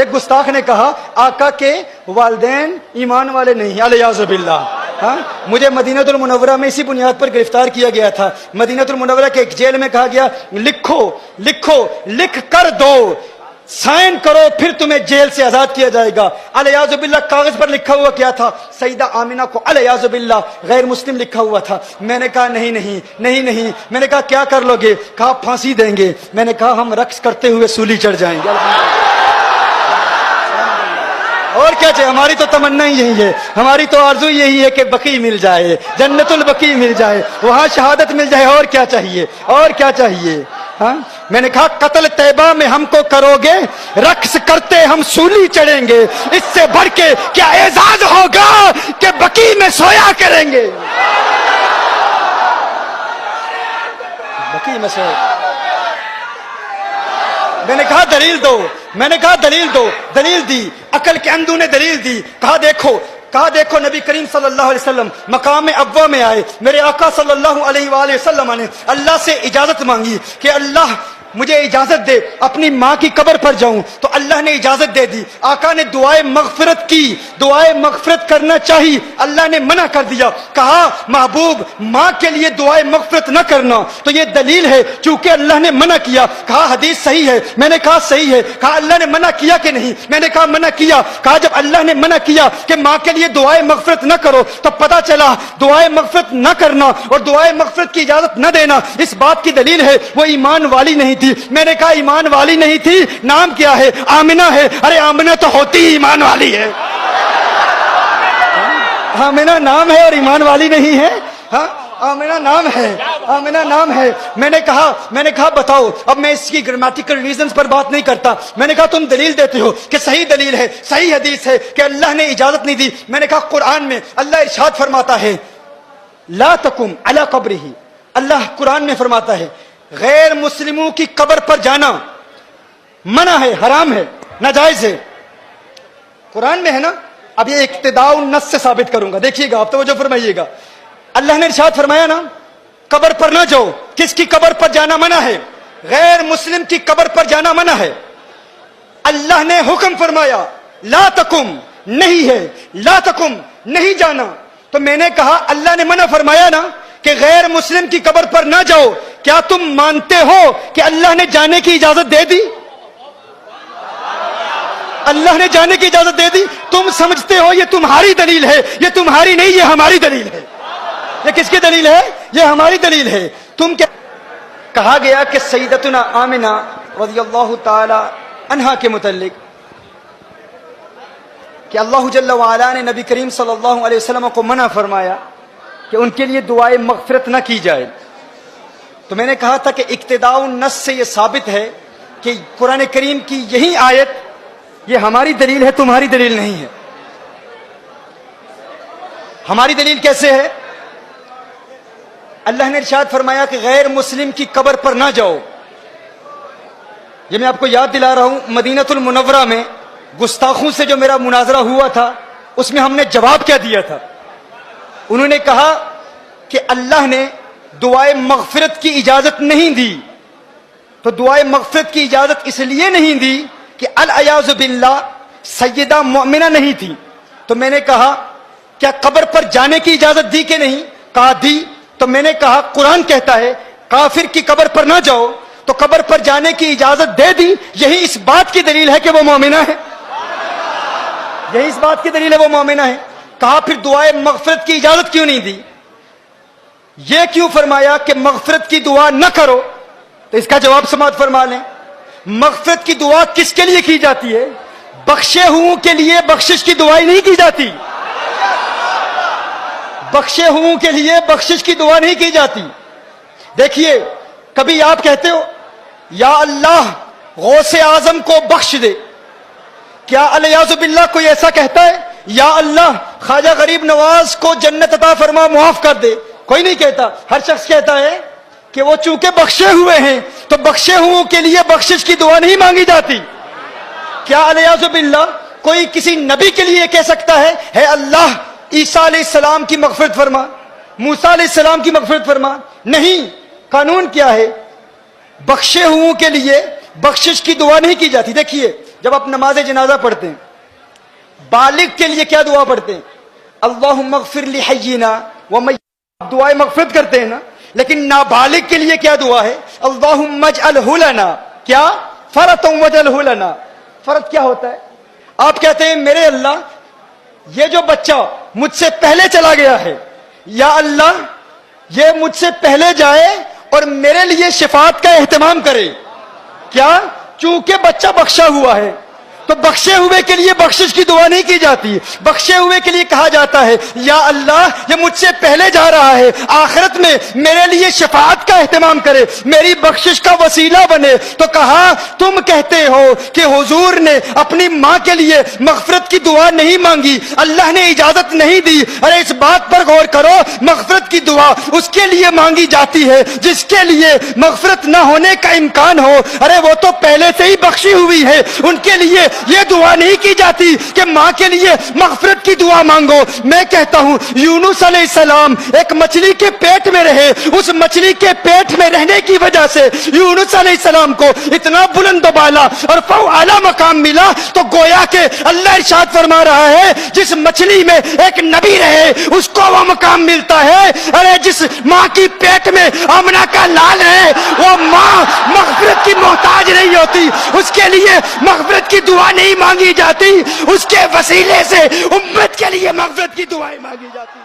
ایک گستاخ نے کہا آقا کے والدین ایمان والے نہیں، الیاذ باللہ۔ ہاں، مجھے مدینہ المنورہ میں اسی بنیاد پر گرفتار کیا گیا تھا۔ مدینہ المنورہ کے ایک جیل میں کہا گیا لکھو لکھو، لکھ کر دو، سائن کرو، پھر تمہیں جیل سے آزاد کیا جائے گا۔ الیاذ باللہ کاغذ پر لکھا ہوا کیا تھا؟ سیدہ آمنہ کو الیاذ باللہ غیر مسلم لکھا ہوا تھا۔ میں نے کہا نہیں نہیں نہیں نہیں، میں نے کہا کیا کر لو گے؟ کہا پھانسی دیں گے۔ میں نے کہا ہم رقص کرتے ہوئے سولی چڑھ جائیں گے۔ اور کیا چاہیے؟ ہماری تو تمنا ہی یہی ہے، ہماری تو آرزو یہی ہے کہ بقی مل جائے، جنت البقی مل جائے، وہاں شہادت مل جائے۔ اور کیا چاہیے؟ اور کیا چاہیے؟ ہاں، میں نے کہا قتل طیبہ میں ہم کو کرو گے، رقص کرتے ہم سولی چڑھیں گے، اس سے بڑھ کے کیا اعزاز ہوگا کہ بقی میں سویا کریں گے۔ بقی میں سویا۔ میں نے کہا دلیل دو، میں نے کہا دلیل دو، دلیل دی، عقل کے اندھوں نے دلیل دی۔ کہا دیکھو نبی کریم صلی اللہ علیہ وسلم مقام ابوا میں آئے، میرے آقا صلی اللہ علیہ وآلہ وسلم نے اللہ سے اجازت مانگی کہ اللہ مجھے اجازت دے اپنی ماں کی قبر پر جاؤں، تو اللہ نے اجازت دے دی۔ آقا نے دعائے مغفرت کی، دعائے مغفرت کرنا چاہی، اللہ نے منع کر دیا۔ کہا محبوب ماں کے لیے دعائے مغفرت نہ کرنا، تو یہ دلیل ہے چونکہ اللہ نے منع کیا۔ کہا حدیث صحیح ہے، میں نے کہا صحیح ہے۔ کہا اللہ نے منع کیا کہ نہیں؟ میں نے کہا منع کیا۔ کہا جب اللہ نے منع کیا کہ ماں کے لیے دعائے مغفرت نہ کرو، تو پتہ چلا دعائے مغفرت نہ کرنا اور دعائے مغفرت کی اجازت نہ دینا اس بات کی دلیل ہے وہ ایمان والی نہیں تھی۔ میں نے کہا ایمان والی نہیں تھی، نام کیا ہے؟ آمنہ ہے۔ ارے آمنہ تو ہوتی ہی ایمان والی ہے۔ آمنہ نام ہے اور ایمان والی نہیں ہے؟ ہاں، آمنہ نام ہے، آمنہ نام ہے۔ میں نے کہا بتاؤ۔ اب میں اس کی گرامیٹیکل ریزنز پر بات نہیں کرتا، میں نے کہا تم دلیل دیتے ہو کہ صحیح دلیل ہے، صحیح حدیث ہے کہ اللہ نے اجازت نہیں دی۔ میں نے کہا قرآن میں اللہ ارشاد فرماتا ہے لا تقم علی قبرہ، اللہ قرآن میں فرماتا ہے غیر مسلموں کی قبر پر جانا منع ہے، حرام ہے، ناجائز ہے۔ قرآن میں ہے نا؟ اب یہ اقتداء النص سے ثابت کروں گا، دیکھیے گا آپ، توجہ فرمائیے گا۔ اللہ نے ارشاد فرمایا نا قبر پر نہ جاؤ، کس کی قبر پر جانا منع ہے؟ غیر مسلم کی قبر پر جانا منع ہے۔ اللہ نے حکم فرمایا لا تقم، نہیں ہے، لا تقم نہیں جانا۔ تو میں نے کہا اللہ نے منع فرمایا نا کہ غیر مسلم کی قبر پر نہ جاؤ، کیا تم مانتے ہو کہ اللہ نے جانے کی اجازت دے دی؟ اللہ نے جانے کی اجازت دے دی۔ تم سمجھتے ہو یہ تمہاری دلیل ہے، یہ تمہاری نہیں، یہ ہماری دلیل ہے۔ یہ کس کی دلیل ہے؟ یہ ہماری دلیل ہے۔ تم کیا کہا گیا کہ سیدتنا آمنہ رضی اللہ تعالی عنہا کے متعلق کہ اللہ جل وعلا نے نبی کریم صلی اللہ علیہ وسلم کو منع فرمایا کہ ان کے لیے دعائے مغفرت نہ کی جائے۔ تو میں نے کہا تھا کہ اقتداء النص سے یہ ثابت ہے کہ قرآن کریم کی یہی آیت یہ ہماری دلیل ہے، تمہاری دلیل نہیں ہے۔ ہماری دلیل کیسے ہے؟ اللہ نے ارشاد فرمایا کہ غیر مسلم کی قبر پر نہ جاؤ۔ یہ میں آپ کو یاد دلا رہا ہوں، مدینہ المنورہ میں گستاخوں سے جو میرا مناظرہ ہوا تھا اس میں ہم نے جواب کیا دیا تھا؟ انہوں نے کہا کہ اللہ نے دعائے مغفرت کی اجازت نہیں دی، تو دعائے مغفرت کی اجازت اس لیے نہیں دی کہ الیاذ باللہ سیدہ مؤمنہ نہیں تھی۔ تو میں نے کہا کیا قبر پر جانے کی اجازت دی کہ نہیں؟ کہا دی۔ تو میں نے کہا قرآن کہتا ہے کافر کی قبر پر نہ جاؤ، تو قبر پر جانے کی اجازت دے دی، یہی اس بات کی دلیل ہے کہ وہ مومنہ ہے، یہی اس بات کی دلیل ہے وہ مومنہ ہے۔ کہا پھر دعائے مغفرت کی اجازت کیوں نہیں دی؟ یہ کیوں فرمایا کہ مغفرت کی دعا نہ کرو؟ تو اس کا جواب سماعت فرما لیں۔ مغفرت کی دعا کس کے لیے کی جاتی ہے؟ بخشے ہوں کے لیے بخشش کی دعائیں نہیں کی جاتی، بخشے ہوں کے لیے بخشش کی دعا نہیں کی جاتی۔ دیکھیے کبھی آپ کہتے ہو یا اللہ غوث اعظم کو بخش دے، کیا الیاذ باللہ کوئی ایسا کہتا ہے؟ یا اللہ خواجہ غریب نواز کو جنت عطا فرما، معاف کر دے، کوئی نہیں کہتا۔ ہر شخص کہتا ہے کہ وہ چونکہ بخشے ہوئے ہیں تو بخشے ہوں کے لیے بخشش کی دعا نہیں مانگی جاتی۔ کیا الیاذ باللہ کوئی کسی نبی کے لیے کہہ سکتا ہے اے اللہ عیسیٰ علیہ السلام کی مغفرت فرما، موسیٰ علیہ السلام کی مغفرت فرما؟ نہیں۔ قانون کیا ہے؟ بخشے ہوں کے لیے بخشش کی دعا نہیں کی جاتی۔ دیکھیے جب آپ نماز جنازہ پڑھتے ہیں بالغ کے لیے کیا دعا پڑھتے ہیں؟ اللہم اغفر لی حینا ومیتنا، دعائے مغفرت کرتے ہیں نا. لیکن نابالغ کے لیے کیا دعا ہے؟ اللہم اجعلہ لنا، کیا؟ فرطا واجعلہ لنا. فرض کیا ہوتا ہے؟ آپ کہتے ہیں میرے اللہ یہ جو بچہ مجھ سے پہلے چلا گیا ہے، یا اللہ یہ مجھ سے پہلے جائے اور میرے لیے شفاعت کا اہتمام کرے. کیا؟ چونکہ بچہ بخشا ہوا ہے تو بخشے ہوئے کے لیے بخشش کی دعا نہیں کی جاتی، بخشے ہوئے کے لیے کہا جاتا ہے یا اللہ یہ مجھ سے پہلے جا رہا ہے، آخرت میں میرے لیے شفاعت کا اہتمام کرے، میری بخشش کا وسیلہ بنے. تو کہا تم کہتے ہو کہ حضور نے اپنی ماں کے لیے مغفرت کی دعا نہیں مانگی، اللہ نے اجازت نہیں دی. ارے اس بات پر غور کرو، مغفرت کی دعا اس کے لیے مانگی جاتی ہے جس کے لیے مغفرت نہ ہونے کا امکان ہو. ارے وہ تو پہلے سے ہی بخشی ہوئی ہے، ان کے لیے یہ دعا نہیں کی جاتی کہ ماں کے لیے مغفرت کی دعا مانگو. میں کہتا ہوں یونس علیہ السلام ایک مچھلی کے پیٹ میں رہے، اس مچھلی کے پیٹ میں رہنے کی وجہ سے یونس علیہ السلام کو اتنا بلند و بالا اور اعلیٰ مقام ملا. تو گویا کہ اللہ ارشاد فرما رہا ہے جس مچھلی میں ایک نبی رہے اس کو وہ مقام ملتا ہے. ارے جس ماں کی پیٹ میں آمنہ کا لال ہے وہ ماں مغفرت کی محتاج نہیں ہوتی، اس کے لیے مغفرت کی دعا نہیں مانگی جاتی، اس کے وسیلے سے امت کے لیے مغفرت کی دعائیں مانگی جاتی.